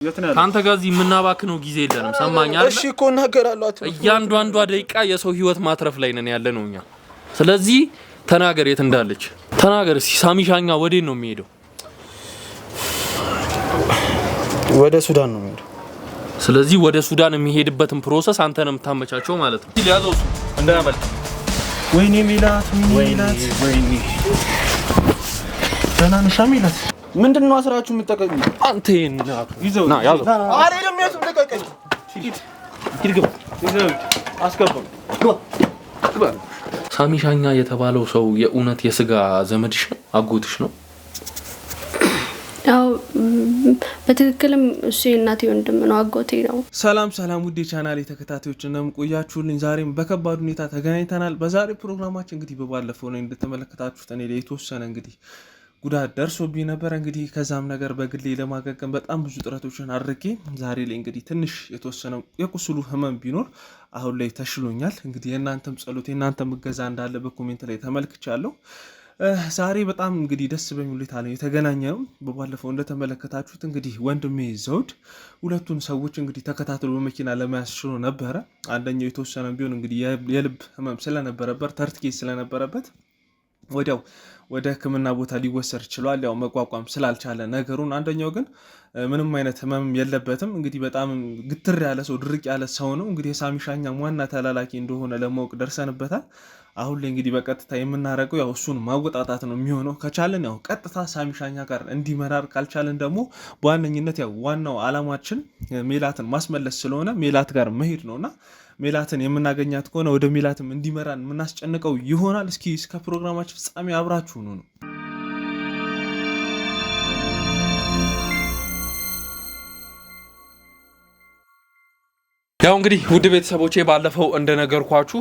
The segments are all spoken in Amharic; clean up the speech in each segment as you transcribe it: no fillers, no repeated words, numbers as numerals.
ካንተ ጋር እዚህ የምናባክነው ጊዜ የለንም ሰማኝ አይደል? እሺ እኮ እናገራለሁ እያንዳንዷ ደቂቃ የሰው ህይወት ማትረፍ ላይ ነን ያለነው እኛ። ስለዚህ ተናገር የት እንዳለች ተናገር። ሳሚሻኛ ወዴት ነው የሚሄደው? ወደ ሱዳን ነው የሚሄደው። ስለዚህ ወደ ሱዳን የሚሄድበትን ፕሮሰስ አንተ ነው የምታመቻቸው ማለት ነው። ሊያዘው እሱ እንዳያመልጥ። ወይኔ ሜላት ወይኔ ደህና ነሽ ሜላት? ምንድነው አስራችሁ የምትጠቀኙ? አንተ ይዘው ና ያዘው። አይደለም ያዙም ተቀቀኝ። ይርግባ ይዘው አስገባው። ግባ። ሳሚሻኛ የተባለው ሰው የእውነት የስጋ ዘመድሽ ነው? አጎትሽ ነው? ያው በትክክልም እሱ የእናቴ ወንድም ነው፣ አጎቴ ነው። ሰላም ውድ ቻናሌ ተከታታዮች እንደምን ቆያችሁልኝ? ዛሬም በከባድ ሁኔታ ተገናኝተናል። በዛሬ ፕሮግራማችን እንግዲህ በባለፈው ነው እንደተመለከታችሁት እኔ የተወሰነ እንግዲህ ጉዳት ደርሶብኝ ነበር። እንግዲህ ከዛም ነገር በግሌ ለማገገም በጣም ብዙ ጥረቶችን አድርጌ ዛሬ ላይ እንግዲህ ትንሽ የተወሰነው የቁስሉ ህመም ቢኖር አሁን ላይ ተሽሎኛል። እንግዲህ የእናንተም ጸሎት የእናንተም እገዛ እንዳለ በኮሜንት ላይ ተመልክቻለሁ። ዛሬ በጣም እንግዲህ ደስ በሚል ሁኔታ ነው የተገናኘነው። በባለፈው እንደተመለከታችሁት እንግዲህ ወንድሜ ዘውድ ሁለቱን ሰዎች እንግዲህ ተከታትሎ በመኪና ለመያዝ ችሎ ነበረ። አንደኛው የተወሰነ ቢሆን እንግዲህ የልብ ህመም ስለነበረበት ተርትኬት ስለነበረበት ወዲያው ወደ ሕክምና ቦታ ሊወሰድ ችሏል። ያው መቋቋም ስላልቻለ ነገሩን። አንደኛው ግን ምንም አይነት ህመም የለበትም። እንግዲህ በጣም ግትር ያለ ሰው ድርቅ ያለ ሰው ነው። እንግዲህ የሳሚሻኛ ዋና ተላላኪ እንደሆነ ለማወቅ ደርሰንበታል። አሁን ላይ እንግዲህ በቀጥታ የምናደርገው ያው እሱን ማወጣጣት ነው የሚሆነው። ከቻለን ያው ቀጥታ ሳሚሻኛ ጋር እንዲመራር፣ ካልቻለን ደግሞ በዋነኝነት ያው ዋናው አላማችን ሜላትን ማስመለስ ስለሆነ ሜላት ጋር መሄድ ነውና ሜላትን የምናገኛት ከሆነ ወደ ሜላትም እንዲመራን የምናስጨንቀው ይሆናል። እስኪ እስከ ፕሮግራማችን ፍጻሜ አብራችሁ ነው። ያው እንግዲህ ውድ ቤተሰቦቼ ባለፈው እንደነገርኳችሁ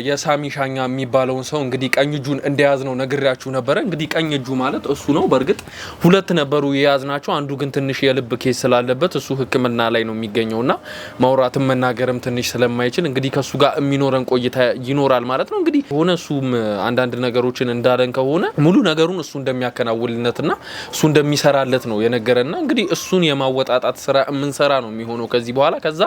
የሳሚሻኛ የሚባለውን ሰው እንግዲህ ቀኝ እጁን እንደያዝነው ነግሬያችሁ ነበረ። እንግዲህ ቀኝ እጁ ማለት እሱ ነው። በእርግጥ ሁለት ነበሩ የያዝናቸው። አንዱ ግን ትንሽ የልብ ኬስ ስላለበት እሱ ሕክምና ላይ ነው የሚገኘውና ማውራትም መናገርም ትንሽ ስለማይችል እንግዲህ ከሱ ጋር የሚኖረን ቆይታ ይኖራል ማለት ነው። እንግዲህ ሆነ እሱም አንዳንድ ነገሮችን እንዳለን ከሆነ ሙሉ ነገሩን እሱ እንደሚያከናውልነትና እሱ እንደሚሰራለት ነው የነገረና እንግዲህ እሱን የማወጣጣት ስራ የምንሰራ ነው የሚሆነው ከዚህ በኋላ። ከዛ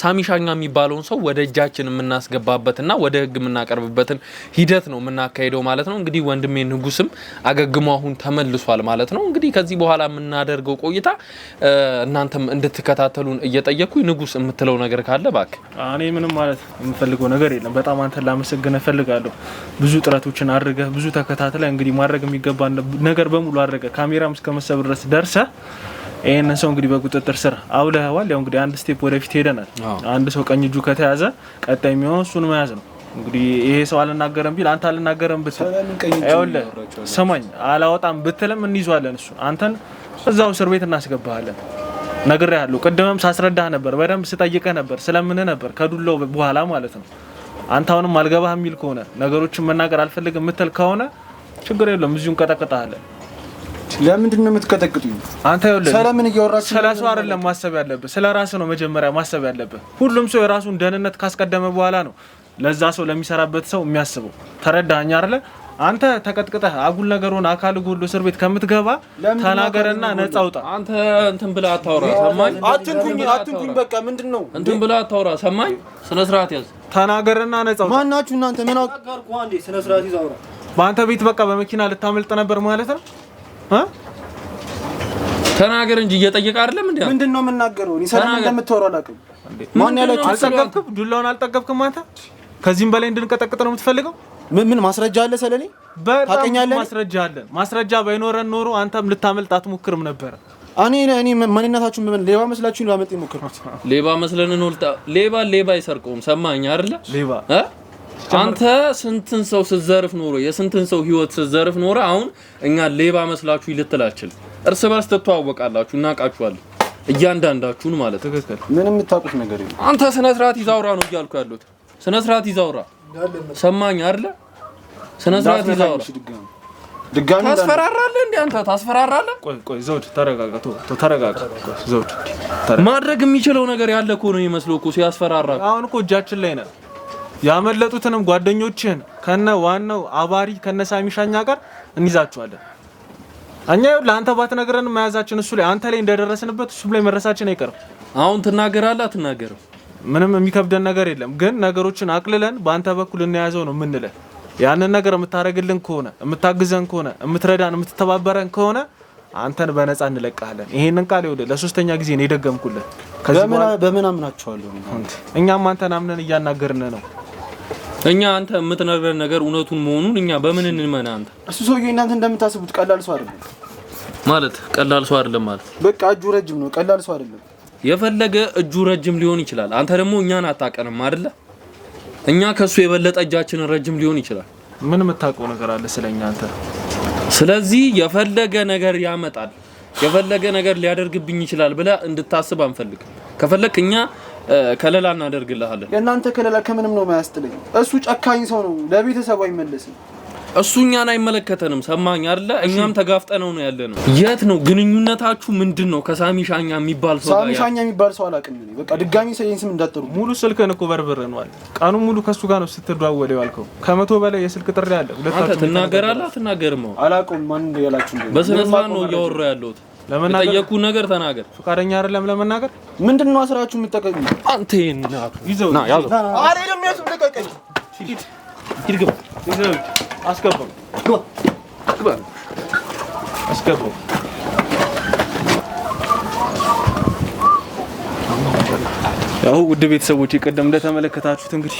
ሳሚሻኛ የሚባለውን ሰው ወደ እጃችን የምናስገባበትና ወደ ህግ የምናቀርብበትን ሂደት ነው የምናካሄደው ማለት ነው። እንግዲህ ወንድሜ ንጉስም አገግሞ አሁን ተመልሷል ማለት ነው። እንግዲህ ከዚህ በኋላ የምናደርገው ቆይታ እናንተም እንድትከታተሉን እየጠየኩኝ፣ ንጉስ የምትለው ነገር ካለ እባክህ። እኔ ምንም ማለት የምፈልገው ነገር የለም። በጣም አንተን ላመሰግን እፈልጋለሁ። ብዙ ጥረቶችን አድርገህ ብዙ ተከታትለህ እንግዲህ ማድረግ የሚገባ ነገር በሙሉ አድርገህ ካሜራም እስከመሰብር ድረስ ደርሰህ ይሄንን ሰው እንግዲህ በቁጥጥር ስር አውለዋል። ያው እንግዲህ አንድ ስቴፕ ወደፊት ሄደናል። አንድ ሰው ቀኝ እጁ ከተያዘ ቀጣይ የሚሆነው እሱን መያዝ ነው። እንግዲህ ይሄ ሰው አልናገረም ቢል አንተ አልናገረም ብትል አይወለ ሰማኝ አላወጣም ብትልም እንይዟለን። እሱ አንተን እዛው እስር ቤት እናስገባሃለን። ነግሬሃለሁ። ቅድምም ሳስረዳህ ነበር፣ በደንብ ስጠይቀህ ነበር፣ ስለምን ነበር ከዱላው በኋላ ማለት ነው። አንተ አሁንም አልገባህ የሚል ከሆነ ነገሮችን መናገር አልፈልግም የምትል ከሆነ ችግር የለም፣ እዚሁ እንቀጠቅጣለን። ለምንድን ነው የምትቀጠቅጡኝ? አንተ ይኸውልህ ሰላምን እያወራችሁ ስለሰው አይደለም ማሰብ ያለብህ፣ ስለራስህ ነው መጀመሪያ ማሰብ ያለብህ። ሁሉም ሰው የራሱን ደህንነት ካስቀደመ በኋላ ነው ለዛ ሰው ለሚሰራበት ሰው የሚያስበው። ተረዳኸኝ አይደለ? አንተ ተቀጥቅጠህ አጉል ነገሩን አካል ጎሎ እስር ቤት ከምትገባ ተናገርና ነፃ አውጣ። አንተ እንትን ብለህ አታውራ ሰማኝ። አትንኩኝ በቃ ምንድነው እንትን ብለህ አታውራ ሰማኝ። ስነ ስርዓት ያዝ። ተናገርና ነፃ አውጣ። ማናችሁ እናንተ? ምን አውቃርኩ? አንዴ ስነ ስርዓት ይዛው አውራ። በአንተ ቤት በቃ በመኪና ልታመልጥ ነበር ማለት ነው። ተናገር እንጂ እየጠየቀ አይደለም እንዴ? ምንድነው የምናገረው? እኔ ሰላም እንደምትወራው አላውቅም። ማን ያላችሁ? አልጠገብክም? ዱላውን አልጠገብክም አንተ? ከዚህም በላይ እንድንቀጠቅጥ ነው የምትፈልገው? ምን ማስረጃ አለ ስለኔ? ታውቀኛለህ? ማስረጃ ባይኖረን ኖሮ አንተም ልታመልጥ አትሞክርም ነበር። እኔ ማንነታችሁን በምን ሌባ መስላችሁ ላመጥ ይሞክርኩት? ሌባ መስለን ነው። ሌባ አይሰርቀውም። ሰማኝ አይደለ? ሌባ አንተ ስንትን ሰው ስትዘርፍ ኖሮ የስንትን ሰው ህይወት ስትዘርፍ ኖሮ አሁን እኛ ሌባ መስላችሁ ይልትላችል። እርስ በርስ ተተዋወቃላችሁ፣ እናቃችኋለን እያንዳንዳችሁን ማለት ትክክል። ምንም የምታውቁት ነገር የለም። አንተ ስነ ስርዓት ይዛውራ ነው እያልኩ ያሉት። ስነ ስርዓት ይዛውራ ሰማኝ አይደለ? ስነ ስርዓት ይዛውራ። ድጋሚ ታስፈራራለህ እንዴ አንተ? ታስፈራራለህ? ቆይ ዘውድ ተረጋጋ። ተረጋጋ ዘውድ። ማድረግ የሚችለው ነገር ያለ እኮ ነው የሚመስለው እኮ ሲያስፈራራ። አሁን እኮ እጃችን ላይ ነው። ያመለጡትንም ጓደኞችን ከነ ዋናው አባሪ ከነ ሳሚሻኛ ጋር እንይዛቸዋለን። እኛ ለአንተ ባትነግረን መያዛችን እሱ ላይ አንተ ላይ እንደደረስንበት እሱ ላይ መረሳችን አይቀርም። አሁን ትናገራለህ አትናገርም? ምንም የሚከብደን ነገር የለም፣ ግን ነገሮችን አቅልለን በአንተ በኩል እንያዘው ነው የምንለው። ያንን ነገር የምታረግልን ከሆነ የምታግዘን ከሆነ የምትረዳን የምትተባበረን ከሆነ አንተን በነፃ እንለቃለን። ይሄንን ቃል ይወደ ለሶስተኛ ጊዜ ነው የደገምኩልህ። በምን አምናችኋለሁ? እኛም አንተን አምነን እያናገርን ነው። እኛ አንተ የምትነግረን ነገር እውነቱን መሆኑን እኛ በምን እንመና? አንተ እሱ ሰውዬ እናንተ እንደምታስቡት ቀላል ሰው አይደለም። ማለት ቀላል ሰው አይደለም ማለት በቃ እጁ ረጅም ነው። ቀላል ሰው አይደለም። የፈለገ እጁ ረጅም ሊሆን ይችላል። አንተ ደግሞ እኛን አታቀንም አይደለ? እኛ ከሱ የበለጠ እጃችን ረጅም ሊሆን ይችላል። ምን የምታውቀው ነገር አለ ስለኛ አንተ? ስለዚህ የፈለገ ነገር ያመጣል፣ የፈለገ ነገር ሊያደርግብኝ ይችላል ብለህ እንድታስብ አንፈልግም። ከፈለክ እኛ ከለላ እናደርግልሃለን። የእናንተ ከለላ ከምንም ነው የማያስጥለኝ። እሱ ጨካኝ ሰው ነው፣ ለቤተሰቡ አይመለስም። እሱ እኛን አይመለከተንም። ሰማኝ አይደለ? እኛም ተጋፍጠነው ነው ያለነው። የት ነው ግንኙነታችሁ? ምንድነው? ከሳሚ ሻኛ የሚባል ሰው ሳሚ ሻኛ የሚባል ሰው አላውቅም እኔ። በቃ ድጋሚ ሰይን ስም እንዳትጠሩ። ሙሉ ስልክን እኮ በርብረናል። ቀኑ ሙሉ ከሱ ጋር ነው ስትደዋወለው ያልከው። 100 በላይ የስልክ ጥሪ አለ። አንተ ትናገራለህ አትናገርም? አላውቅም ማን እንደያላችሁ እንደ በስነ ስርዓት ነው እያወራሁ ያለሁት። የጠየኩ ነገር ተናገር። ፈቃደኛ አይደለም ለመናገር። ምንድነው አስራችሁ የምትጠቀሙ? አንተ እናቱ ይዘው ና ያዘው። አይደለም ያስም ተቀቀኝ። ይድገም ይዘው አስገባው ግባ አስገባው። ያው ውድ ቤተሰቦች ቀደም እንደተመለከታችሁት እንግዲህ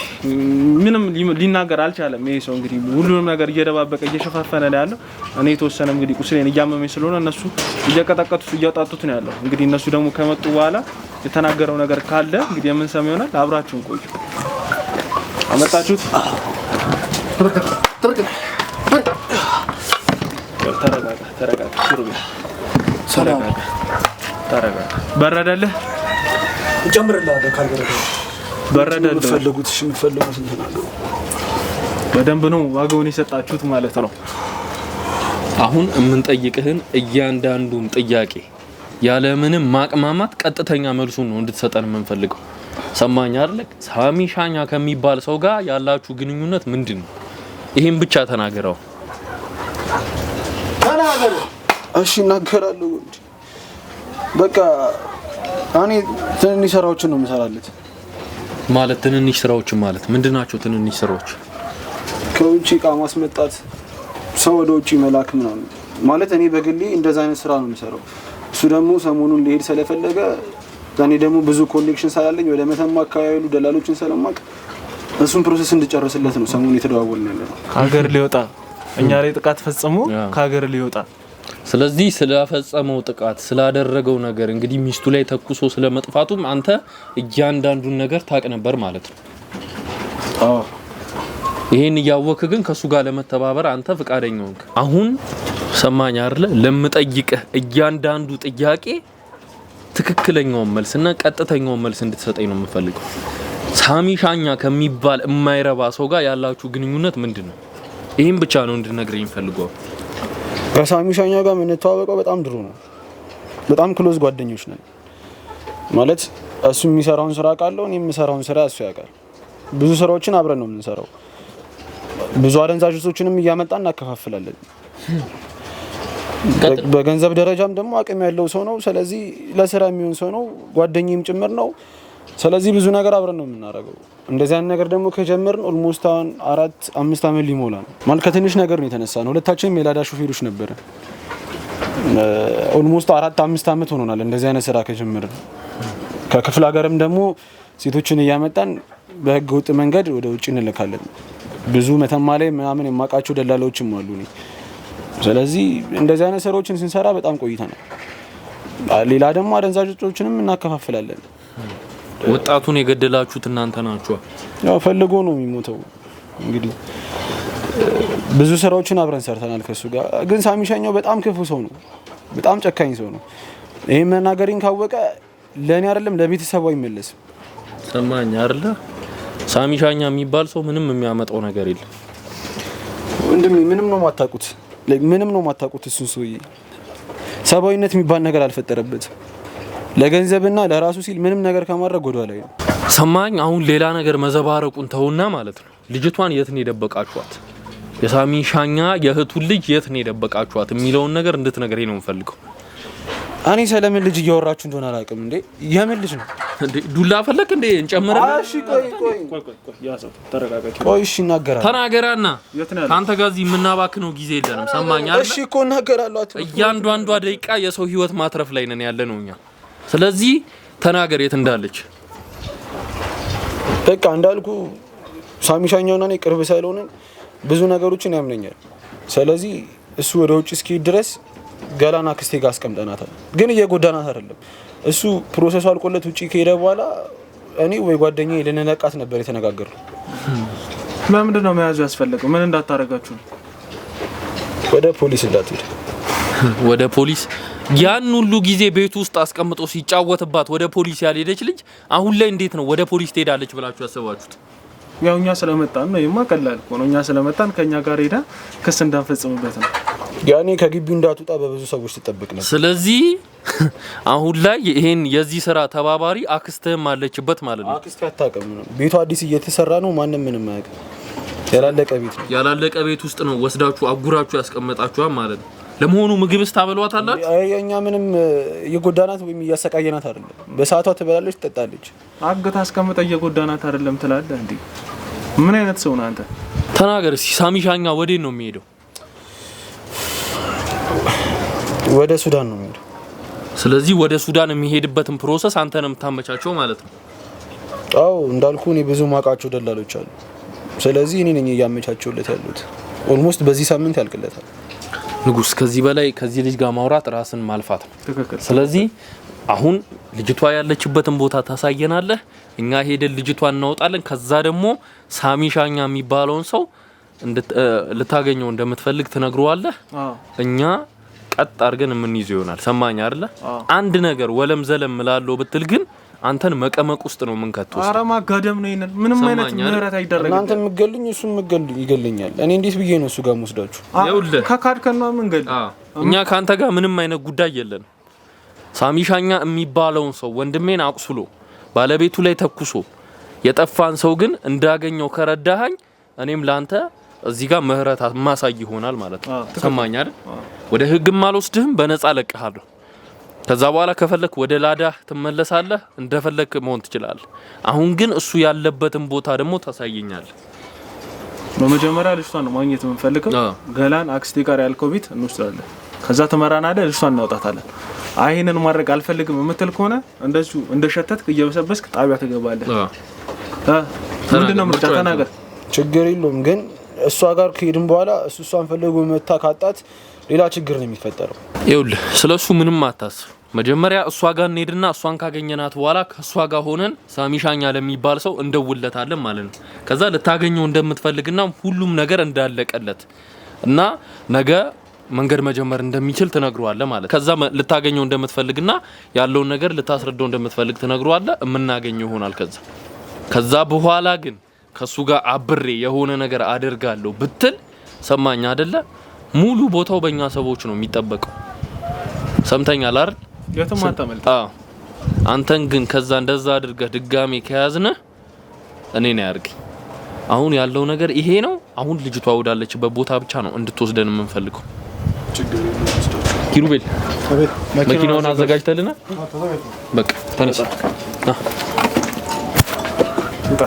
ምንም ሊናገር አልቻለም። ይሄ ሰው እንግዲህ ሁሉንም ነገር እየደባበቀ እየሸፋፈነ ነው ያለው። እኔ የተወሰነ እንግዲህ ቁስሌን እያመመኝ ስለሆነ እነሱ እየቀጠቀጡት እያጣጡት ነው ያለው። እንግዲህ እነሱ ደግሞ ከመጡ በኋላ የተናገረው ነገር ካለ እንግዲህ የምንሰማው ይሆናል። አብራችሁን ቆዩ። አመጣችሁት? ተረጋጋ። በረደልህ? ጨምርልሃለሁ ካልበረደ በረደልህ። ፈልጉት። እሺ የምትፈልጉት እንትን አለው። በደንብ ነው ዋጋውን የሰጣችሁት ማለት ነው። አሁን የምንጠይቅህን እያንዳንዱን ጥያቄ ያለምንም ማቅማማት ቀጥተኛ መልሱን ነው እንድትሰጠን የምንፈልገው። ሰማኝ አይደል? ሳሚ ሻኛ ከሚባል ሰው ጋር ያላችሁ ግንኙነት ምንድነው? ይሄን ብቻ ተናገረው። ተናገር። እሺ እናገራለሁ። በቃ እኔ ትንንሽ ስራዎችን ነው የምሰራለት። ማለት ትንንሽ ስራዎች ማለት ምንድናቸው? ትንንሽ ስራዎች ከውጪ እቃ ማስመጣት፣ ሰው ወደ ውጪ መላክ ምናምን ማለት እኔ በግሌ እንደዛ አይነት ስራ ነው የምሰራው። እሱ ደግሞ ሰሞኑን ሊሄድ ስለፈለገ እኔ ደግሞ ብዙ ኮኔክሽን ስላለኝ ወደ መተማ አካባቢ ያሉ ደላሎችን ስለማቅ እሱን ፕሮሰስ እንድጨርስለት ነው ሰሞኑን የተደዋወልን ያለነው። ከሀገር ሊወጣ እኛ ላይ ጥቃት ፈጽሞ ከሀገር ሊወጣ። ስለዚህ ስለፈጸመው ጥቃት ስላደረገው ነገር እንግዲህ ሚስቱ ላይ ተኩሶ ስለመጥፋቱም አንተ እያንዳንዱን ነገር ታውቅ ነበር ማለት ነው? አዎ። ይሄን እያወቅህ ግን ከሱ ጋር ለመተባበር አንተ ፍቃደኛ ሆንክ። አሁን ሰማኝ አይደለ? ለምጠይቅህ እያንዳንዱ ጥያቄ ትክክለኛውን መልስና ቀጥተኛውን መልስ እንድትሰጠኝ ነው የምፈልገው። ሳሚ ሻኛ ከሚባል የማይረባ ሰው ጋር ያላችሁ ግንኙነት ምንድነው? ይሄን ብቻ ነው እንድነግረኝ ፈልገው። ከሳሚ ሻኛ ጋር የምንተዋወቀው በጣም ድሮ ነው። በጣም ክሎዝ ጓደኞች ነን። ማለት እሱ የሚሰራውን ስራ አውቃለሁ፣ እኔ የምሰራውን ስራ እሱ ያውቃል። ብዙ ስራዎችን አብረን ነው የምንሰራው። ብዙ አደንዛዥ እጾችንም እያመጣን እናከፋፍላለን። በገንዘብ ደረጃም ደግሞ አቅም ያለው ሰው ነው። ስለዚህ ለስራ የሚሆን ሰው ነው፣ ጓደኛዬም ጭምር ነው። ስለዚህ ብዙ ነገር አብረን ነው የምናደርገው። እንደዚህ አይነት ነገር ደግሞ ከጀመርን ኦልሞስት አሁን 4-5 አመት ሊሞላ ነው። ማለት ከትንሽ ነገር ነው የተነሳነው። ሁለታችንም የላዳ ሾፌሮች ነበር። ኦልሞስት 4-5 አመት ሆኖናል እንደዚህ አይነት ስራ ከጀመርን። ከክፍለ ሀገርም ደግሞ ሴቶችን እያመጣን በህገ ወጥ መንገድ ወደ ውጭ እንልካለን። ብዙ መተማ ላይ ምናምን የማውቃቸው ደላላዎችም አሉ እኔ። ስለዚህ እንደዚህ አይነት ስራዎችን ስንሰራ በጣም ቆይተናል። ሌላ ደግሞ አደንዛዥ እጾችንም እናከፋፍላለን። ወጣቱን የገደላችሁት እናንተ ናችሁ? ያው ፈልጎ ነው የሚሞተው። እንግዲህ ብዙ ስራዎችን አብረን ሰርተናል ከሱ ጋር። ግን ሳሚ ሻኛው በጣም ክፉ ሰው ነው፣ በጣም ጨካኝ ሰው ነው። ይሄን መናገሪን ካወቀ ለኔ አይደለም ለቤተሰቡ አይመለስም። ሰማኝ አይደለ? ሳሚ ሻኛ የሚባል ሰው ምንም የሚያመጣው ነገር የለም። ወንድሜ ምንም ነው ማታውቁት፣ ምንም ነው ማታውቁት። እሱን ሰውዬ ሰብአዊነት የሚባል ነገር አልፈጠረበትም። ለገንዘብና ለራሱ ሲል ምንም ነገር ከማድረግ ወደ ላይ ነው። ሰማኝ። አሁን ሌላ ነገር መዘባረቁን ተውና ማለት ነው። ልጅቷን የት ነው የደበቃችኋት? የሳሚ ሻኛ የእህቱን ልጅ የት ነው የደበቃችኋት የሚለውን ነገር እንድትነግረኝ ነው የምፈልገው። እኔ ስለምን ልጅ እያወራችሁ እንደሆነ አላውቅም። እንዴ የምን ልጅ ነው እንዴ? ዱላ ፈለክ እንዴ? እንጨምራለን። እሺ ቆይ ያሰው ተረጋጋች። ቆይ እሺ እናገራለሁ። ተናገራና ካንተ ጋር እዚህ የምናባክነው ጊዜ የለንም። ሰማኝ አይደል? እሺ እኮ እናገራለሁ። እያንዳንዷ ደቂቃ የሰው ህይወት ማትረፍ ላይ ነን ያለ ነው እኛ። ስለዚህ ተናገር የት እንዳለች። በቃ እንዳልኩ ሳሚ ሻኛውና እኔ ቅርብ ስለሆነ ብዙ ነገሮችን ያምነኛል። ስለዚህ እሱ ወደ ውጭ እስኪሄድ ድረስ ገላና ክስቴ ጋር አስቀምጠናታል። ግን እየጎዳናት አይደለም። እሱ ፕሮሰሱ አልቆለት ውጪ ከሄደ በኋላ እኔ ወይ ጓደኛዬ ልንነቃት ነበር የተነጋገርነው። ለምንድን ነው መያዙ ያስፈልገው? ምን እንዳታረጋችሁ? ወደ ፖሊስ እንዳትሄድ። ወደ ፖሊስ? ያን ሁሉ ጊዜ ቤት ውስጥ አስቀምጦ ሲጫወትባት ወደ ፖሊስ ያልሄደች ልጅ አሁን ላይ እንዴት ነው ወደ ፖሊስ ትሄዳለች ብላችሁ ያሰባችሁት? ያው እኛ ስለመጣን ነው። የማቀላል እኮ ነው። እኛ ስለመጣን ከኛ ጋር ሄዳ ክስ እንዳንፈጽምበት ነው። ያኔ ከግቢው እንዳትወጣ በብዙ ሰዎች ትጠብቅ ነበር። ስለዚህ አሁን ላይ ይሄን የዚህ ስራ ተባባሪ አክስትህም አለችበት ማለት ነው። አክስቴ አታውቅም ነው። ቤቱ አዲስ እየተሰራ ነው። ማንም ምንም አያውቅም። ያላለቀ ቤት ነው። ያላለቀ ቤት ውስጥ ነው ወስዳችሁ አጉራችሁ ያስቀመጣችኋል ማለት ነው። ለመሆኑ ምግብስ ታበሏታላችሁ? እኛ ምንም የጎዳናት ወይም እያሰቃየናት አይደለም። በሰዓቷ ትበላለች፣ ትጠጣለች። አግታ አስቀምጠ እየጎዳናት አይደለም ትላለህ እንዴ? ምን አይነት ሰው ነህ አንተ? ተናገር እስኪ። ሳሚ ሻኛ ወዴት ነው የሚሄደው? ወደ ሱዳን ነው የሚሄደው። ስለዚህ ወደ ሱዳን የሚሄድበትን ፕሮሰስ አንተ ነው የምታመቻቸው ማለት ነው? አዎ እንዳልኩ እኔ ብዙ ማውቃቸው ደላሎች አሉ። ስለዚህ እኔ ነኝ እያመቻቸውለት ያሉት። ኦልሞስት በዚህ ሳምንት ያልቅለታል። ንጉስ፣ ከዚህ በላይ ከዚህ ልጅ ጋር ማውራት ራስን ማልፋት ነው። ትክክል። ስለዚህ አሁን ልጅቷ ያለችበትን ቦታ ታሳየናለህ፣ እኛ ሄደን ልጅቷን እናወጣለን። ከዛ ደግሞ ሳሚ ሻኛ የሚባለውን ሰው ልታገኘው እንደምትፈልግ ትነግረዋለህ። እኛ ቀጥ አድርገን የምንይዘው ይሆናል። ሰማኝ አይደለ? አንድ ነገር ወለም ዘለም ላለው ብትል ግን አንተን መቀመቅ ውስጥ ነው የምንከተው። ኧረ ማጋደም ነው ይነን። ምንም አይነት ምህረት አይደረግም። እናንተ የምትገልኝ እሱ ይገለኛል። እኔ እንዴት ብዬ ነው እሱ ጋር ወስዳችሁ? ከካድከን ነው የምንገል። እኛ ካንተ ጋር ምንም አይነት ጉዳይ የለን። ሳሚ ሻኛ የሚባለውን ሰው ወንድሜን አቁስሎ ባለቤቱ ላይ ተኩሶ የጠፋን ሰው ግን እንዳገኘው ከረዳኸኝ እኔም ላንተ እዚህ ጋር ምህረት ማሳይ ይሆናል ማለት ነው። ሰማኝ አይደል? ወደ ህግም አልወስድህም፣ በነፃ ለቅሃለሁ። ከዛ በኋላ ከፈለክ ወደ ላዳ ትመለሳለህ፣ እንደፈለክ መሆን ትችላለህ። አሁን ግን እሱ ያለበትን ቦታ ደግሞ ታሳየኛለህ። በመጀመሪያ ልጅቷን ነው ማግኘት የምንፈልገው። ገላን አክስቴ ጋር ያልከው ቤት እንወስዳለን። ከዛ ትመራናለህ፣ ልጅቷን እናውጣታለን። አይሄንን ማድረግ አልፈልግም የምትል ከሆነ እንደዚሁ እንደሸተትክ እየበሰበስክ ጣቢያ ትገባለህ። ምንድነው ምርጫ? ተናገር። ችግር የለውም ግን እሷ ጋር ከሄድን በኋላ እሷን ፈልጎ መታ ካጣት ሌላ ችግር ነው የሚፈጠረው። ይኸውልህ ስለሱ ምንም አታስብ። መጀመሪያ እሷ ጋር እንሄድና እሷን ካገኘናት በኋላ ከእሷ ጋር ሆነን ሳሚ ሻኛ ለሚባል ሰው እንደውለታለን ማለት ነው። ከዛ ልታገኘው እንደምትፈልግና ሁሉም ነገር እንዳለቀለት እና ነገ መንገድ መጀመር እንደሚችል ትነግረዋለህ ማለት። ከዛ ልታገኘው እንደምትፈልግና ያለውን ነገር ልታስረዳው እንደምትፈልግ ትነግረዋለህ። የምናገኘው ይሆናል። ከዛ በኋላ ግን ከሱ ጋር አብሬ የሆነ ነገር አደርጋለሁ ብትል ሰማኝ አይደለ? ሙሉ ቦታው በእኛ ሰዎች ነው የሚጠበቀው። ሰምተኛል አይደል? የትም አታመልጥ። አንተን ግን ከዛ እንደዛ አድርገህ ድጋሜ ከያዝነ እኔ ነው ያርገኝ። አሁን ያለው ነገር ይሄ ነው። አሁን ልጅቷ ወዳለችበት ቦታ ብቻ ነው እንድትወስደን የምንፈልገው። ኪሩቤል መኪናውን አዘጋጅተልና በቃ ተነስ። ያው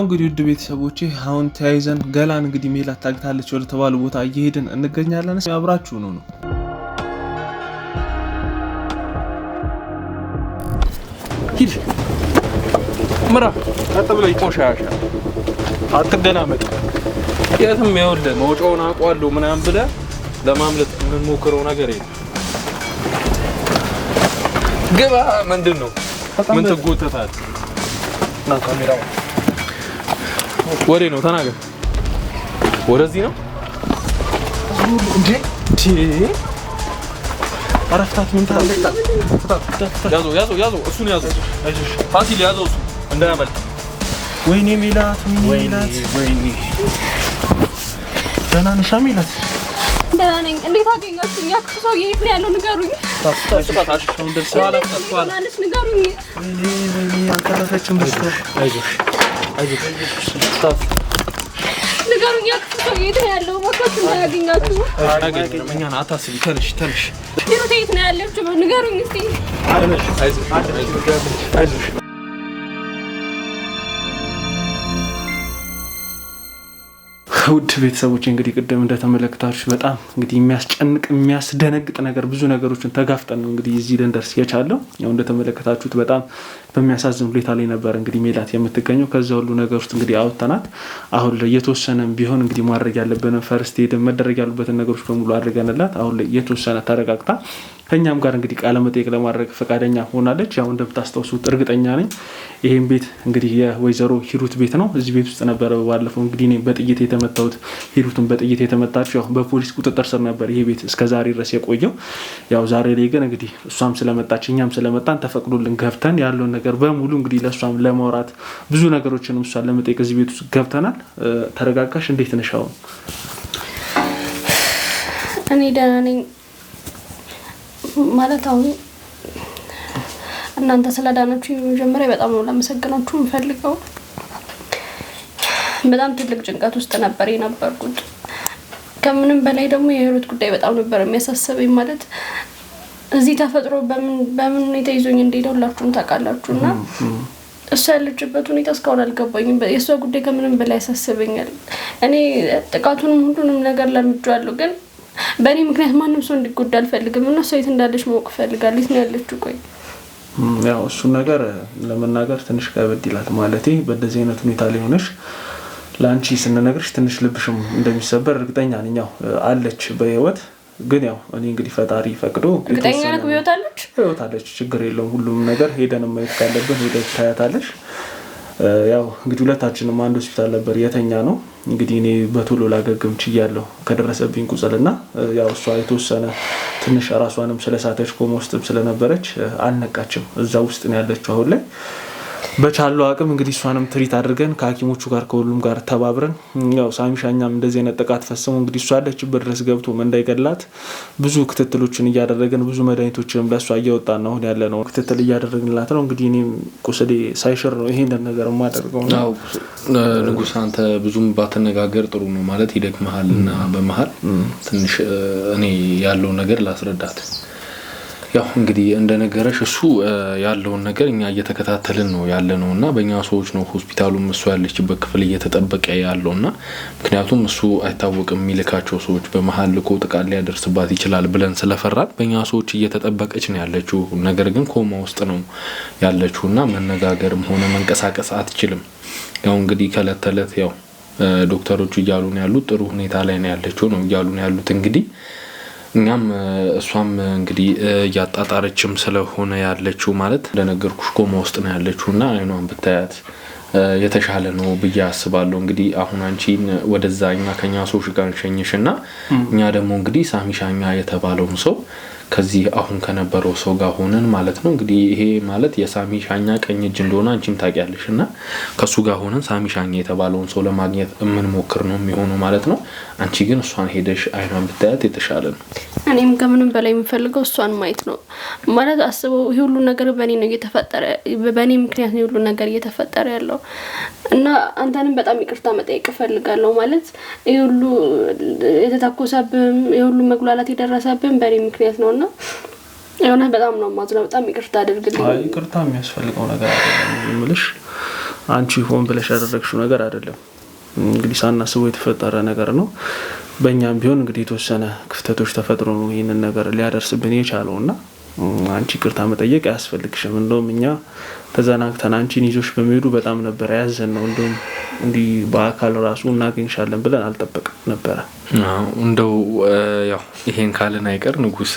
እንግዲህ ውድ ቤተሰቦቼ አሁን ተያይዘን ገላን እንግዲህ ሜላት ታግታለች ወደ ተባለ ቦታ እየሄድን እንገኛለን። አብራችሁ ነው። ሂድ ምራ አጥብለይ ቆሻሻ አትገናመጥ። የትም ይኸውልህ መውጫውን አውቀዋለሁ ምናምን ብለህ ለማምለጥ የምንሞክረው ነገር የለም። ግባ። ምንድን ነው ምን ትጎተታለህ? ና ካሜራው ወሬ ነው ተናገር። ወደዚህ ነው እንዴ? አረፍታት ምን ታለች? ያዘው እሱን ያዘው። ፋሲል ያዘው እሱ እንዳያመልጥ። ወይኔ ሜላት፣ ወይኔ ደህና ነሽ ሜላት? ደህና ነኝ። እንዴት አገኛችሁኝ? ያክሱ ሰው የት ነው ያለው? ንገሩኝ። ታሽታሽውን ደርሰዋል። ታላላሽ ንገሩኝ። አንተረፈችን በስቶ አይዞሽ ንገሩኝ። ያክሱ ሰው የት ነው ያለው? ወጥቶ እንዳያገኛችሁ። አናገኝም። እኛን አታስቢ። ተነሽ። ሂሩት የት ነው ያለችው? ንገሩኝ እስቲ። አይዞሽ ውድ ቤተሰቦች እንግዲህ ቅድም እንደተመለከታችሁ በጣም እንግዲህ የሚያስጨንቅ የሚያስደነግጥ ነገር ብዙ ነገሮችን ተጋፍጠን ነው እንግዲህ እዚህ ልንደርስ የቻለው። ያው እንደተመለከታችሁት በጣም በሚያሳዝን ሁኔታ ላይ ነበር እንግዲህ ሜላት የምትገኘው። ከዛ ሁሉ ነገር ውስጥ እንግዲህ አውጥተናት አሁን ላይ የተወሰነም ቢሆን እንግዲህ ማድረግ ያለብንን ፈርስት ኤድ መደረግ ያሉበትን ነገሮች በሙሉ አድርገንላት አሁን ላይ የተወሰነ ተረጋግታ ከኛም ጋር እንግዲህ ቃለ መጠይቅ ለማድረግ ፈቃደኛ ሆናለች። ያው እንደምታስታውሱት እርግጠኛ ነኝ ይሄን ቤት እንግዲህ የወይዘሮ ሂሩት ቤት ነው። እዚህ ቤት ውስጥ ነበረ ባለፈው እንግዲህ እኔ በጥይት የተመታሁት፣ ሂሩትን በጥይት የተመታችው ያው በፖሊስ ቁጥጥር ስር ነበር ይሄ ቤት እስከዛሬ ድረስ የቆየው። ያው ዛሬ ላይ ግን እንግዲህ እሷም ስለመጣች እኛም ስለመጣን ተፈቅዶልን ገብተን ያለውን ነገር በሙሉ እንግዲህ ለእሷም ለማውራት ብዙ ነገሮችንም እሷን ለመጠየቅ እዚህ ቤት ውስጥ ገብተናል። ተረጋጋሽ? እንዴት ነሽ አሁን? እኔ ደህና ነኝ። ማለት አሁን እናንተ ስለዳናችሁ መጀመሪያ በጣም ነው ለመሰግናችሁ የምፈልገው። በጣም ትልቅ ጭንቀት ውስጥ ነበር የነበርኩት። ከምንም በላይ ደግሞ የሂሩት ጉዳይ በጣም ነበር የሚያሳስበኝ። ማለት እዚህ ተፈጥሮ በምን ሁኔታ ይዞኝ እንደሄደ ሁላችሁም ታውቃላችሁ እና እሷ ያለችበት ሁኔታ እስካሁን አልገባኝም። የእሷ ጉዳይ ከምንም በላይ ያሳስበኛል። እኔ ጥቃቱንም ሁሉንም ነገር ለምጄዋለሁ፣ ግን በእኔ ምክንያት ማንም ሰው እንዲጎዳ አልፈልግም እና እሷ የት እንዳለች ማወቅ እፈልጋለሁ። የት ነው ያለችው? ቆይ ያው እሱን ነገር ለመናገር ትንሽ ከበድ ይላል። ማለቴ በእንደዚህ አይነት ሁኔታ ላይ ሆነሽ ለአንቺ ስንነግርሽ ትንሽ ልብሽም እንደሚሰበር እርግጠኛ ነኝ። ያው አለች በህይወት ግን ያው እኔ እንግዲህ ፈጣሪ ፈቅዶ እርግጠኛ ነኝ በህይወት አለች። ችግር የለውም። ሁሉም ነገር ሄደን ማየት ካለብን ሄደን ታያታለሽ። ያው እንግዲህ ሁለታችንም አንድ ሆስፒታል ነበር የተኛ ነው። እንግዲህ እኔ በቶሎ ላገግም ችያለሁ ከደረሰብኝ ቁስልና ያው እሷ የተወሰነ ትንሽ ራሷንም ስለሳተች ኮማ ውስጥም ስለነበረች አልነቃችም። እዛ ውስጥ ነው ያለችው አሁን ላይ። በቻለው አቅም እንግዲህ እሷንም ትሪት አድርገን ከሐኪሞቹ ጋር ከሁሉም ጋር ተባብረን ያው ሳሚሻኛም እንደዚህ አይነት ጥቃት ፈጽሞ እንግዲህ እሷ ያለችበት ድረስ ገብቶ እንዳይገላት ብዙ ክትትሎችን እያደረግን ብዙ መድኃኒቶችንም ለእሷ እያወጣን ነው ያለ ነው። ክትትል እያደረግንላት ነው። እንግዲህ እኔም ቁስሌ ሳይሽር ነው ይሄንን ነገር የማደርገው ነው። ንጉስ አንተ ብዙም ባትነጋገር ጥሩ ነው። ማለት ይደክመሃልና በመሃል ትንሽ እኔ ያለው ነገር ላስረዳት። ያው እንግዲህ እንደነገረሽ እሱ ያለውን ነገር እኛ እየተከታተልን ነው ያለነውና በእኛ ሰዎች ነው ሆስፒታሉም እሱ ያለችበት ክፍል እየተጠበቀ ያለውና ምክንያቱም እሱ አይታወቅም የሚልካቸው ሰዎች በመሃል ልኮ ጥቃት ሊያደርስባት ይችላል ብለን ስለፈራን በእኛ ሰዎች እየተጠበቀች ነው ያለችው። ነገር ግን ኮማ ውስጥ ነው ያለችውና መነጋገርም ሆነ መንቀሳቀስ አትችልም። ያው እንግዲህ ከእለት ተእለት ያው ዶክተሮቹ እያሉ ነው ያሉት ጥሩ ሁኔታ ላይ ነው ያለችው ነው እያሉ ነው ያሉት። እንግዲህ እኛም እሷም እንግዲህ እያጣጣረችም ስለሆነ ያለችው ማለት እንደነገርኩሽ ኮማ ውስጥ ነው ያለችውና አይኗን ብታያት የተሻለ ነው ብዬ አስባለሁ። እንግዲህ አሁን አንቺን ወደዛ እኛ ከኛ ሰዎች ጋር እንሸኝሽና እኛ ደግሞ እንግዲህ ሳሚሻኛ የተባለውን ሰው ከዚህ አሁን ከነበረው ሰው ጋር ሆነን ማለት ነው እንግዲህ ይሄ ማለት የሳሚሻኛ ቀኝ እጅ እንደሆነ አንቺም ታውቂያለሽና ከሱ ጋር ሆነን ሳሚሻኛ የተባለውን ሰው ለማግኘት የምንሞክር ነው የሚሆነው ማለት ነው። አንቺ ግን እሷን ሄደሽ አይኗን ብታያት የተሻለ ነው። እኔም ከምንም በላይ የምፈልገው እሷን ማየት ነው ማለት አስበው። ይሄ ሁሉ ነገር በእኔ ነው እየተፈጠረ፣ በእኔ ምክንያት ነው ሁሉ ነገር እየተፈጠረ ያለው እና አንተንም በጣም ይቅርታ መጠየቅ እፈልጋለሁ። ማለት ይሄ ሁሉ የተተኮሰብህም ይሄ ሁሉ መጉላላት የደረሰብህም በእኔ ምክንያት ነውና የሆነ በጣም ነው ማዝነው። በጣም ይቅርታ አድርግልኝ። አይ ይቅርታ የሚያስፈልገው ነገር አይደለም የምልሽ። አንቺ ሆን ብለሽ ያደረግሽው ነገር አይደለም። እንግዲህ ሳናስበው የተፈጠረ ነገር ነው። በእኛም ቢሆን እንግዲህ የተወሰነ ክፍተቶች ተፈጥሮ ነው ይህንን ነገር ሊያደርስብን የቻለውና አንቺ ይቅርታ መጠየቅ አያስፈልግሽም። እንደውም እኛ ተዘናግተን አንቺን ይዞሽ በመሄዱ በጣም ነበር ያዘን ነው። እንደውም እንዲህ በአካል ራሱ እናገኝሻለን ብለን አልጠበቅም ነበረ። እንደው ያው ይሄን ካልን አይቀር ንጉስ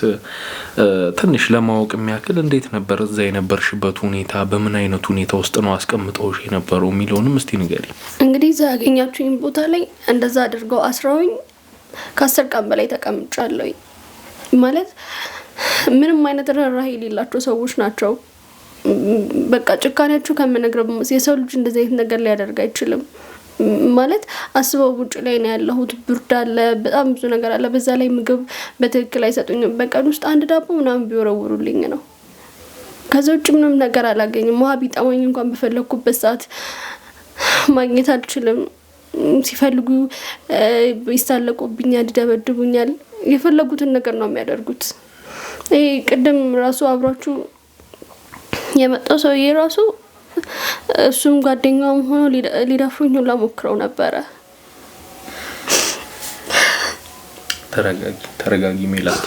ትንሽ ለማወቅ የሚያክል እንዴት ነበር እዛ የነበርሽበት ሁኔታ፣ በምን አይነት ሁኔታ ውስጥ ነው አስቀምጠውሽ የነበረው የሚለውንም እስቲ ንገሪ። እንግዲህ እዛ ያገኛችሁኝ ቦታ ላይ እንደዛ አድርገው አስረውኝ ከ10 ቀን በላይ ተቀምጫለሁ። ማለት ምንም አይነት ርህራሄ የሌላቸው ሰዎች ናቸው። በቃ ጭካኔያቸው ከምነግረው የሰው ልጅ እንደዚህ አይነት ነገር ሊያደርግ አይችልም። ማለት አስበው ውጭ ላይ ነው ያለሁት ብርድ አለ በጣም ብዙ ነገር አለ በዛ ላይ ምግብ በትክክል አይሰጡኝም በቀን ውስጥ አንድ ዳቦ ምናምን ቢወረውሩልኝ ነው ከዛ ውጭ ምንም ነገር አላገኝም ውሃ ቢጠማኝ እንኳን በፈለኩበት ሰዓት ማግኘት አልችልም ሲፈልጉ ይሳለቁብኛል ይደበድቡኛል የፈለጉትን ነገር ነው የሚያደርጉት ይሄ ቅድም ራሱ አብራችሁ የመጣው ሰውዬ ራሱ እሱም ጓደኛውም ሆኖ ሊዳፍሩኝ ሁላ ሞክረው ነበረ ተረጋጊ ሜላት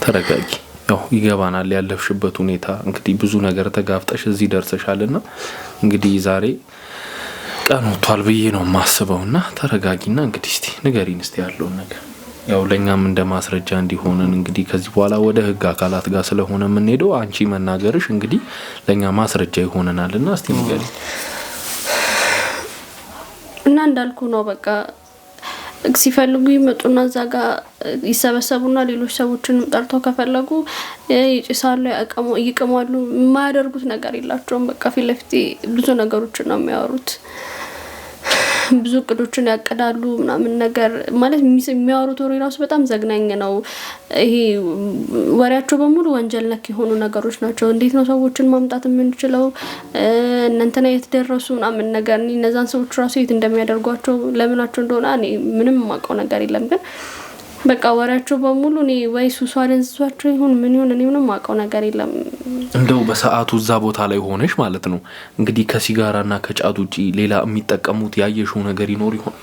ተረጋጊ ያው ይገባናል ያለፍሽበት ሁኔታ እንግዲህ ብዙ ነገር ተጋፍጠሽ እዚህ ደርሰሻልና እንግዲህ ዛሬ ቀን ወጥቷል ብዬ ነው ማስበውና ተረጋጊና እንግዲህ እስቲ ንገሪን እስቲ ያለው ነገር ያው ለኛም እንደማስረጃ እንዲሆነን እንግዲህ ከዚህ በኋላ ወደ ህግ አካላት ጋር ስለሆነ ምን ሄዶ አንቺ መናገርሽ እንግዲህ ለኛ ማስረጃ ይሆነናልና እስቲ ንገሪን እና እንዳልኩ ነው በቃ ሲፈልጉ ይመጡና ዛጋ ይሰበሰቡና ሌሎች ሰዎችን ጠርተው ከፈለጉ ይጭሳሉ ይቀማሉ የማያደርጉት ነገር የላቸውም በቃ ፊት ለፊት ብዙ ነገሮችን ነው የሚያወሩት ብዙ ቅዶችን ያቀዳሉ ምናምን ነገር ማለት የሚያወሩት ወሬ ራሱ በጣም ዘግናኝ ነው ይሄ ወሬያቸው በሙሉ ወንጀል ነክ የሆኑ ነገሮች ናቸው እንዴት ነው ሰዎችን ማምጣት የምንችለው እናንተና የተደረሱ ምናምን ነገር እነዛን ሰዎች ራሱ የት እንደሚያደርጓቸው ለምናቸው እንደሆነ እኔ ምንም ማቀው ነገር የለም ግን በቃ ወሬያቸው በሙሉ እኔ ወይ ሱሷ ደንዝሷቸው ይሁን ምን ይሁን እኔ ምንም ማቀው ነገር የለም እንደው በሰዓቱ እዛ ቦታ ላይ ሆነሽ ማለት ነው እንግዲህ ከሲጋራና ከጫት ውጪ ሌላ የሚጠቀሙት ያየሽው ነገር ይኖር ይሆን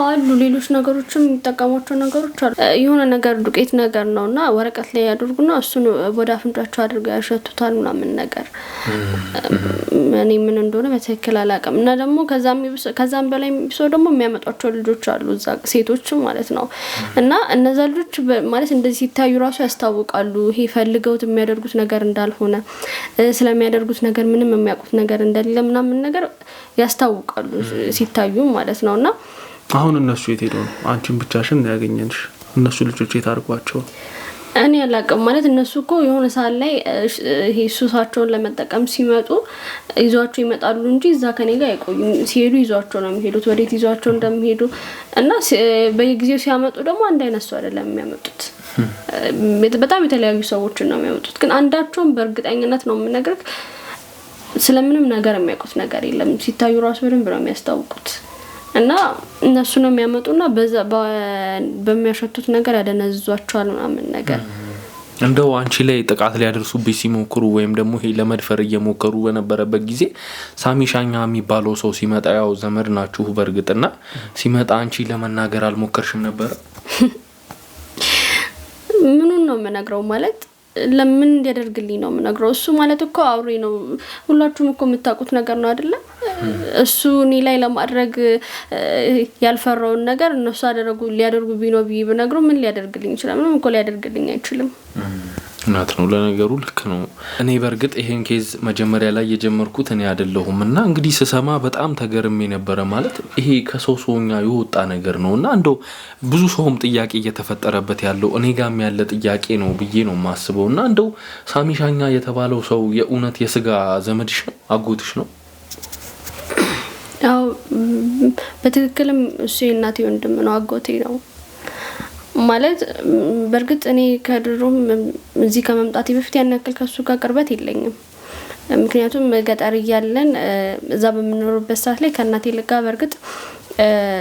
አሉ ሌሎች ነገሮችም የሚጠቀሟቸው ነገሮች አሉ የሆነ ነገር ዱቄት ነገር ነውና ወረቀት ላይ ያደርጉና እሱን ወደ አፍንጫቸው አድርገው ያሸቱታል ምናምን ነገር እኔ ምን እንደሆነ በትክክል አላውቅም እና ደግሞ ከዛም በላይ ሰው ደግሞ የሚያመጣቸው ልጆች አሉ እዛ ሴቶችም ማለት ነው እና እነዛ ልጆች ማለት እንደዚህ ሲታዩ ራሱ ያስታውቃሉ ይሄ ፈልገውት የሚያደርጉት ነገር እንዳልሆነ ስለሚያደርጉት ነገር ምንም የሚያውቁት ነገር እንደሌለ ምናምን ነገር ያስታውቃሉ ሲታዩ ማለት ነውና አሁን እነሱ የት ሄደው ነው አንቺን ብቻሽን ያገኘንሽ እነሱ ልጆች የታርጓቸው እኔ አላውቅም ማለት እነሱ እኮ የሆነ ሰዓት ላይ ይሄ ሱሳቸውን ለመጠቀም ሲመጡ ይዟቸው ይመጣሉ እንጂ እዛ ከኔ ጋር አይቆዩም ሲሄዱ ይዟቸው ነው የሚሄዱት ወዴት ይዟቸው እንደሚሄዱ እና በየጊዜው ሲያመጡ ደግሞ አንድ አይነሱ አይደለም የሚያመጡት በጣም የተለያዩ ሰዎችን ነው የሚያመጡት ግን አንዳቸውም በእርግጠኝነት ነው የምነግርህ ስለምንም ነገር የሚያውቁት ነገር የለም ሲታዩ ራሱ በደንብ ነው የሚያስታውቁት እና እነሱ ነው የሚያመጡና በሚያሸቱት ነገር ያደነዝዟቸዋል ምናምን ነገር እንደው አንቺ ላይ ጥቃት ሊያደርሱብሽ ሲሞክሩ ወይም ደግሞ ይሄ ለመድፈር እየሞከሩ በነበረበት ጊዜ ሳሚሻኛ የሚባለው ሰው ሲመጣ ያው ዘመድ ናችሁ በርግጥና ሲመጣ አንቺ ለመናገር አልሞከርሽም ነበር ምኑን ነው የምነግረው ማለት ለምን እንዲያደርግልኝ ነው የምነግረው እሱ ማለት እኮ አውሬ ነው ሁላችሁም እኮ የምታውቁት ነገር ነው አይደለ እሱ እኔ ላይ ለማድረግ ያልፈራውን ነገር እነሱ ሊያደርጉ ቢኖ ቢነግሩ ምን ሊያደርግልኝ ይችላል ምንም እኮ ሊያደርግልኝ አይችልም እናት ነው ለነገሩ ልክ ነው እኔ በርግጥ ይሄን ኬዝ መጀመሪያ ላይ የጀመርኩት እኔ አይደለሁምና እንግዲህ ስሰማ በጣም ተገርሜ ነበር ማለት ይሄ ከሰውኛ የወጣ ነገር ነውና እንደው ብዙ ሰውም ጥያቄ እየተፈጠረበት ያለው እኔ ጋርም ያለ ጥያቄ ነው ብዬ ነው ማስበውና እንደው ሳሚሻኛ የተባለው ሰው የኡነት የስጋ ዘመድሽ ነው አጎትሽ ነው ያው በትክክልም እሱ የእናቴ ወንድም ነው አጎቴ ነው ማለት በርግጥ እኔ ከድሮም እዚህ ከመምጣቴ በፊት ያን ያክል ከሱ ጋር ቅርበት የለኝም ምክንያቱም ገጠር እያለን እዛ በመኖርበት ሰዓት ላይ ከእናቴ ጋር በርግጥ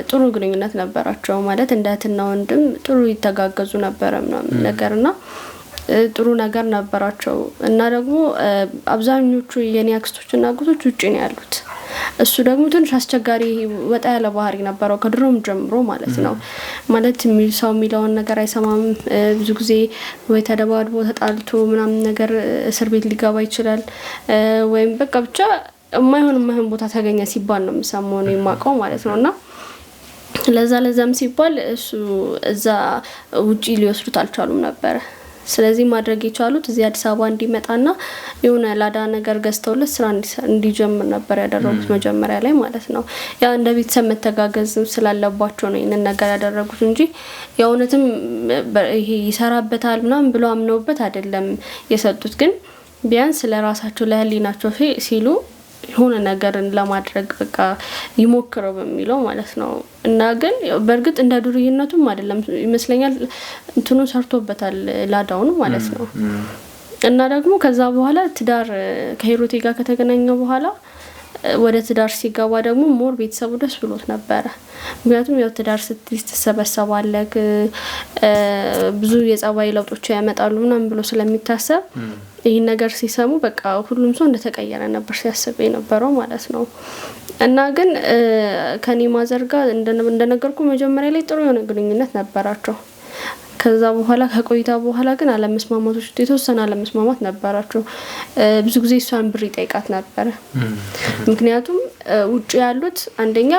ጥሩ ግንኙነት ነበራቸው ማለት እንደትና ወንድም ጥሩ ይተጋገዙ ነበር ምናምን ነገርና ጥሩ ነገር ነበራቸው እና ደግሞ አብዛኞቹ የኔ አክስቶችና አጎቶች ውጪ ነው ያሉት እሱ ደግሞ ትንሽ አስቸጋሪ ወጣ ያለ ባህሪ ነበረው ከድሮም ጀምሮ ማለት ነው ማለት ሰው የሚለውን ነገር አይሰማም ብዙ ጊዜ ወይ ተደባድቦ ተጣልቶ ምናምን ነገር እስር ቤት ሊገባ ይችላል ወይም በቃ ብቻ የማይሆን ቦታ ተገኘ ሲባል ነው የምሰማው ነው የማውቀው ማለት ነውና ለዛም ሲባል እሱ እዛ ውጪ ሊወስዱት አልቻሉም ነበር ስለዚህ ማድረግ የቻሉት እዚህ አዲስ አበባ እንዲመጣና የሆነ ላዳ ነገር ገዝተውለት ስራ እንዲጀምር ነበር ያደረጉት መጀመሪያ ላይ ማለት ነው ያ እንደ ቤተሰብ መተጋገዝ ስላለባቸው ነው ይሄን ነገር ያደረጉት እንጂ ያውነትም ይሄ ይሰራበታል ምናምን ብለው አምነውበት አይደለም የሰጡት ግን ቢያንስ ለራሳቸው ለህሊናቸው ሲሉ የሆነ ነገርን ለማድረግ በቃ ይሞክረው በሚለው ማለት ነው። እና ግን በእርግጥ እንደ ዱርዬነቱም አይደለም ይመስለኛል እንትኑ ሰርቶበታል ላዳውን ማለት ነው። እና ደግሞ ከዛ በኋላ ትዳር ከሂሩቴ ጋር ከተገናኘ በኋላ ወደ ትዳር ሲገባ ደግሞ ሞር ቤተሰቡ ደስ ብሎት ነበረ። ምክንያቱም ያው ትዳር ስትይዝ ትሰበሰባለህ፣ ብዙ የጸባይ ለውጦች ያመጣሉ ምናምን ብሎ ስለሚታሰብ ይህን ነገር ሲሰሙ በቃ ሁሉም ሰው እንደተቀየረ ነበር ሲያስብ የነበረው ማለት ነው። እና ግን ከኔ ማዘር ጋር እንደነገርኩ መጀመሪያ ላይ ጥሩ የሆነ ግንኙነት ነበራቸው። ከዛ በኋላ ከቆይታ በኋላ ግን አለመስማማቶች የተወሰነ አለመስማማት ነበራቸው። ብዙ ጊዜ እሷን ብር ይጠይቃት ነበረ። ምክንያቱም ውጪ ያሉት አንደኛ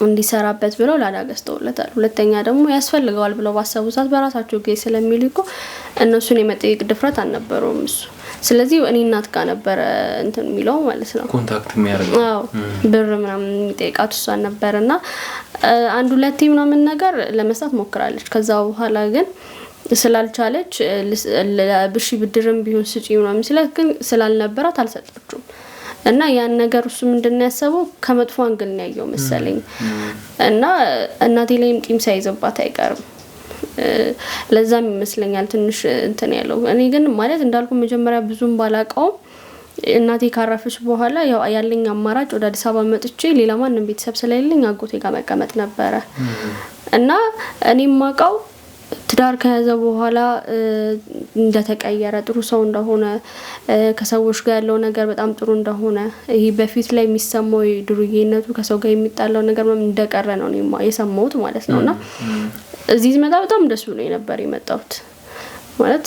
እንዲሰራበት ብለው ላዳ ገዝተውለታል፣ ሁለተኛ ደግሞ ያስፈልገዋል ብለው ባሰቡ ሰዓት በራሳቸው ጊዜ ስለሚልኩ እነሱን የመጠየቅ ድፍረት አልነበረውም እሱ። ስለዚህ እኔ እናት ጋር ነበረ እንትን የሚለው ማለት ነው ኮንታክት የሚያደርገው። አዎ ብር ምናምን የሚጠይቃት እሷን ነበርና አንድ ሁለቴ ምናምን ነገር ለመስጠት ሞክራለች። ከዛ በኋላ ግን ስላልቻለች ብሺ ብድርም ቢሆን ስጪ ምናምን ሲላት ግን ስላልነበራት አልሰጠችውም። እና ያን ነገር እሱ ምንድነው ያሰበው ከመጥፎ አንግል ነው ያየው መሰለኝ። እና እናቴ ላይም ቂም ሳይዘባት አይቀርም። ለዛም ይመስለኛል ትንሽ እንትን ያለው። እኔ ግን ማለት እንዳልኩ መጀመሪያ ብዙም ባላቀው እናቴ ካረፈች በኋላ ያው ያለኝ አማራጭ ወደ አዲስ አበባ መጥቼ ሌላ ማንንም ቤተሰብ ስለሌለኝ አጎቴ ጋር መቀመጥ ነበረ። እና እኔም ማቀው ትዳር ከያዘ በኋላ እንደተቀየረ ጥሩ ሰው እንደሆነ ከሰዎች ጋር ያለው ነገር በጣም ጥሩ እንደሆነ ይሄ በፊት ላይ የሚሰማው ድሩዬነቱ ከሰው ጋር የሚጣላው ነገር ምንም እንደቀረ ነው የሰማሁት ማለት ነውና እዚህ መጣ በጣም ደስ ብሎኝ ነበር የመጣሁት። ማለት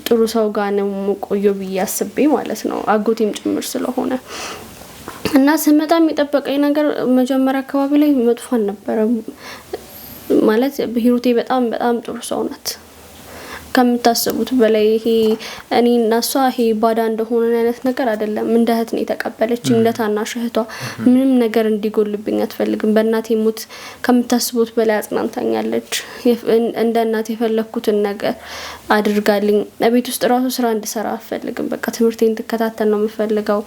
ጥሩ ሰው ጋር ነው ቆየው ብያስቤ ማለት ነው አጎቴም ጭምር ስለሆነ። እና ስመጣ የሚጠበቀኝ ነገር መጀመሪያ አካባቢ ላይ መጥፎን ነበር ማለት በሂሩቴ በጣም ጥሩ ሰው ናት ከምታስቡት በላይ። ይሄ እኔና እሷ ይሄ ባዳ እንደሆነ አይነት ነገር አይደለም። እንደ እህት ነው የተቀበለችኝ፣ እንደ ታናሽ እህቷ ምንም ነገር እንዲጎልብኝ አትፈልግም። በእናቴ ሞት ከምታስቡት በላይ አጽናንታኛለች። እንደ እናቴ የፈለኩትን ነገር አድርጋልኝ። ቤት ውስጥ ራሱ ስራ እንድሰራ አትፈልግም። በቃ ትምህርቴን እንድከታተል ነው የምፈልገው።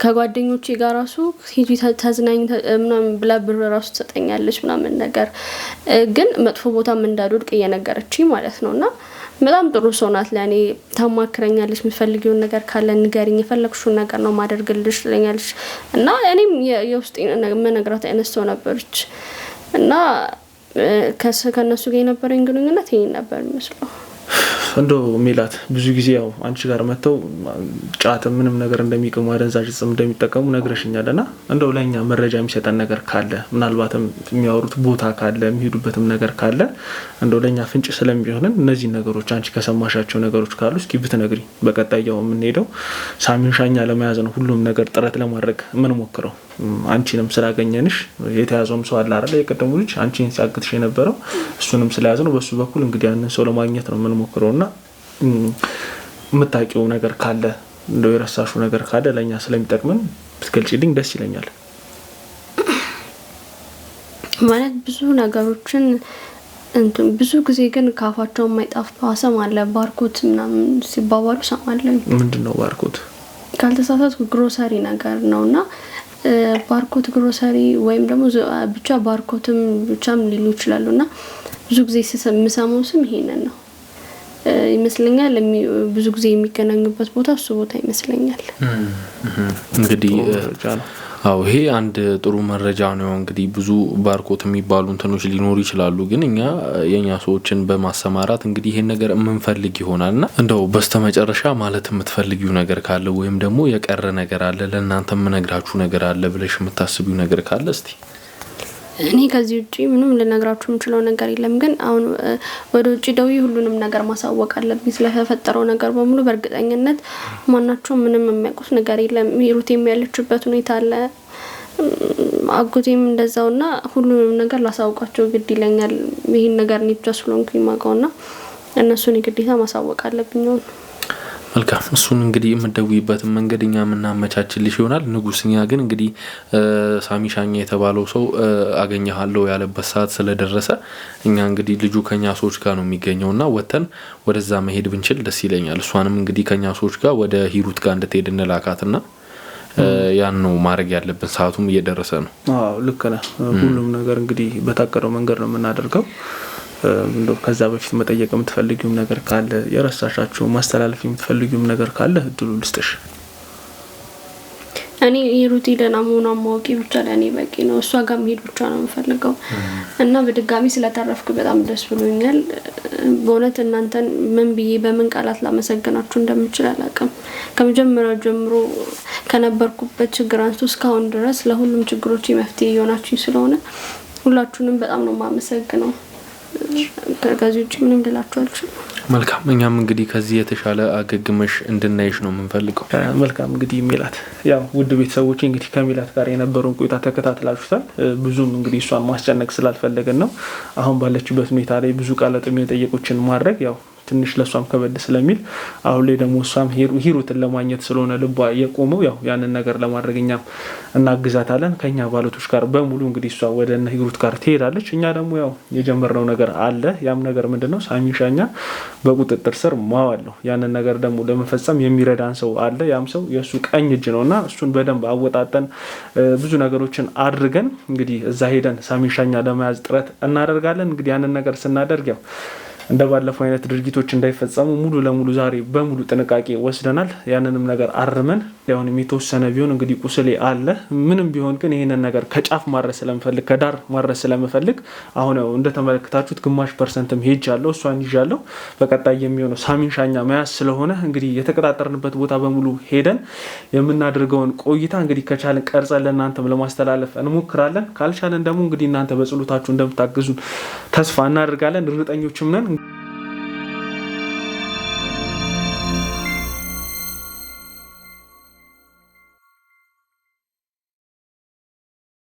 ከጓደኞቼ ጋር ራሱ ሂጂ ተዝናኝ ምናምን ብላ ብር ራሱ ትሰጠኛለች ምናምን ነገር። ግን መጥፎ ቦታም እንዳልወድቅ እየነገረችኝ ማለት ነውና በጣም ጥሩ ሰው ናት። ለኔ ታማክረኛለች። የምፈልጊውን ነገር ካለ ንገሪኝ፣ የፈለግሽውን ነገር ነው ማደርግልሽ ትለኛለች። እና እኔም የውስጤን መነግራት አይነት ሰው ነበረች። እና ከነሱ ጋር የነበረኝ ግንኙነት ይሄን ነበር የሚመስለው። እንደው ሜላት ብዙ ጊዜ ያው አንቺ ጋር መተው ጫት ምንም ነገር እንደሚቀሙ አደንዛዥ እጽም እንደሚጠቀሙ ነግረሽኛልና እንደው ለኛ መረጃ የሚሰጠን ነገር ካለ ምናልባትም የሚያወሩት ቦታ ካለ የሚሄዱበትም ነገር ካለ እንደው ለኛ ፍንጭ ስለሚሆነን እነዚህ ነገሮች አንቺ ከሰማሻቸው ነገሮች ካሉ እስኪ ብትነግሪ። በቀጣይ ያው የምንሄደው ሳሚን ሻኛ ለመያዝ ነው ሁሉም ነገር ጥረት ለማድረግ ምን ሞክረው። አንቺንም ስላገኘንሽ የተያዘውም ሰው አለ አይደል የቀደሙ ልጅ አንቺን ሲያግትሽ የነበረው እሱንም ስለያዝ ነው በሱ በኩል እንግዲህ ያንን ሰው ለማግኘት ነው ምን ሞክረውና የምታውቂው ነገር ካለ እንደው የረሳሽው ነገር ካለ ለኛ ስለሚጠቅመን ብትገልጪልኝ ደስ ይለኛል። ማለት ብዙ ነገሮችን ብዙ ጊዜ ግን ካፋቸው የማይጣፋ ሰም አለ። ባርኮት ምናምን ሲባባሉ ሰማለኝ። ምንድነው ባርኮት? ካልተሳሳትኩ ግሮሰሪ ነገር ነውና ባርኮት ግሮሰሪ ወይም ደግሞ ብቻ ባርኮትም ብቻም ሊሉ ይችላሉና ብዙ ጊዜ የምሰማው ስም ይሄንን ነው ይመስለኛል። ብዙ ጊዜ የሚገናኙበት ቦታ እሱ ቦታ ይመስለኛል። እንግዲህ አው ይሄ አንድ ጥሩ መረጃ ነው። እንግዲህ ብዙ ባርኮት የሚባሉ እንትኖች ሊኖሩ ይችላሉ፣ ግን የኛ ሰዎችን በማሰማራት እንግዲህ ይሄን ነገር የምንፈልግ ይሆናልና እንደው በስተመጨረሻ ማለት የምትፈልጊው ነገር ካለ ወይም ደግሞ የቀረ ነገር አለ ለእናንተ የምነግራችሁ ነገር አለ ብለሽ የምታስቢው ነገር ካለ እስቲ። እኔ ከዚህ ውጪ ምንም ልነግራችሁ የምችለው ነገር የለም። ግን አሁን ወደ ውጪ ደውዬ ሁሉንም ነገር ማሳወቅ አለብኝ ስለተፈጠረው ነገር በሙሉ። በእርግጠኝነት ማናቸው ምንም የሚያውቁት ነገር የለም። ሂሩቴም ያለችበት ሁኔታ አለ፣ አጎቴም እንደዛውና ሁሉንም ነገር ላሳውቃቸው ግድ ይለኛል። ይሄን ነገር ነው ብቻ ስለሆንኩኝ ማውቀውና እነሱን ግዴታ ማሳወቅ አለብኝ ነው። መልካም እሱን እንግዲህ የምትደውይበትን መንገድ እኛ የምናመቻችልሽ ይሆናል። ንጉስኛ ግን እንግዲህ ሳሚ ሻኛ የተባለው ሰው አገኘሃለሁ ያለበት ሰዓት ስለደረሰ እኛ እንግዲህ ልጁ ከኛ ሰዎች ጋር ነው የሚገኘውና ወተን ወደዛ መሄድ ብንችል ደስ ይለኛል። እሷንም እንግዲህ ከኛ ሰዎች ጋር ወደ ሂሩት ጋር እንድትሄድ እንላካትና ያን ነው ማድረግ ያለብን። ሰዓቱም እየደረሰ ነው። አዎ ልክ ነህ። ሁሉም ነገር እንግዲህ በታቀደው መንገድ ነው የምናደርገው። እንደው ከዛ በፊት መጠየቅ የምትፈልጊውም ነገር ካለ የረሳሻችሁ ማስተላለፍ የምትፈልጊውም ነገር ካለ እድሉ ልስጥሽ። እኔ ሂሩት ደህና መሆኗን ማወቄ ብቻ ለእኔ በቂ ነው። እሷ ጋር መሄድ ብቻ ነው የምፈልገው እና በድጋሚ ስለተረፍኩ በጣም ደስ ብሎኛል። በእውነት እናንተን ምን ብዬ በምን ቃላት ላመሰግናችሁ እንደምችል አላውቅም። ከመጀመሪያው ጀምሮ ከነበርኩበት ችግር አንስቶ እስካሁን ድረስ ለሁሉም ችግሮች መፍትሄ የሆናችሁ ስለሆነ ሁላችሁንም በጣም ነው የማመሰግነው። ከዚህ ውጭ ምንም ልላችሁ አልችልም። መልካም እኛም እንግዲህ ከዚህ የተሻለ አገግመሽ እንድናይሽ ነው የምንፈልገው። መልካም እንግዲህ ሜላት ያው ውድ ቤተሰቦች እንግዲህ ከሜላት ጋር የነበረውን ቆይታ ተከታትላችሁታል። ብዙም እንግዲህ እሷን ማስጨነቅ ስላልፈለግን ነው አሁን ባለችበት ሁኔታ ላይ ብዙ ቃላት የሚጠይቁችን ማድረግ ያው ትንሽ ለሷም ከበድ ስለሚል አሁን ላይ ደግሞ እሷም ሂሩትን ለማግኘት ስለሆነ ልቧ የቆመው ያው ያንን ነገር ለማድረግ እኛም እናግዛታለን። ከኛ ባለቶች ጋር በሙሉ እንግዲህ እሷ ወደ እነ ሂሩት ጋር ትሄዳለች። እኛ ደግሞ ያው የጀመርነው ነገር አለ። ያም ነገር ምንድነው? ሳሚ ሻኛ በቁጥጥር ስር ማዋል ነው። ያንን ነገር ደግሞ ለመፈጸም የሚረዳን ሰው አለ። ያም ሰው የእሱ ቀኝ እጅ ነውና እሱን በደንብ አወጣጠን ብዙ ነገሮችን አድርገን እንግዲህ እዛ ሄደን ሳሚ ሻኛ ለመያዝ ጥረት እናደርጋለን። እንግዲህ ያንን ነገር ስናደርግ ያው እንደ ባለፈው አይነት ድርጊቶች እንዳይፈጸሙ ሙሉ ለሙሉ ዛሬ በሙሉ ጥንቃቄ ወስደናል። ያንንም ነገር አርመን ያውን የተወሰነ ቢሆን እንግዲህ ቁስሌ አለ ምንም ቢሆን ግን ይሄንን ነገር ከጫፍ ማድረስ ስለምፈልግ ከዳር ማድረስ ስለምፈልግ አሁን ያው እንደተመለከታችሁት ግማሽ ፐርሰንትም ሄጃለሁ እሷን ይዣለሁ። በቀጣይ የሚሆነው ሳሚን ሻኛ መያዝ ስለሆነ እንግዲህ የተቀጣጠርንበት ቦታ በሙሉ ሄደን የምናደርገውን ቆይታ እንግዲህ ከቻለን ቀርጸን ለእናንተም ለማስተላለፍ እንሞክራለን። ካልቻለን ደግሞ እንግዲህ እናንተ በጸሎታችሁ እንደምታግዙን ተስፋ እናደርጋለን። እርግጠኞችም ነን።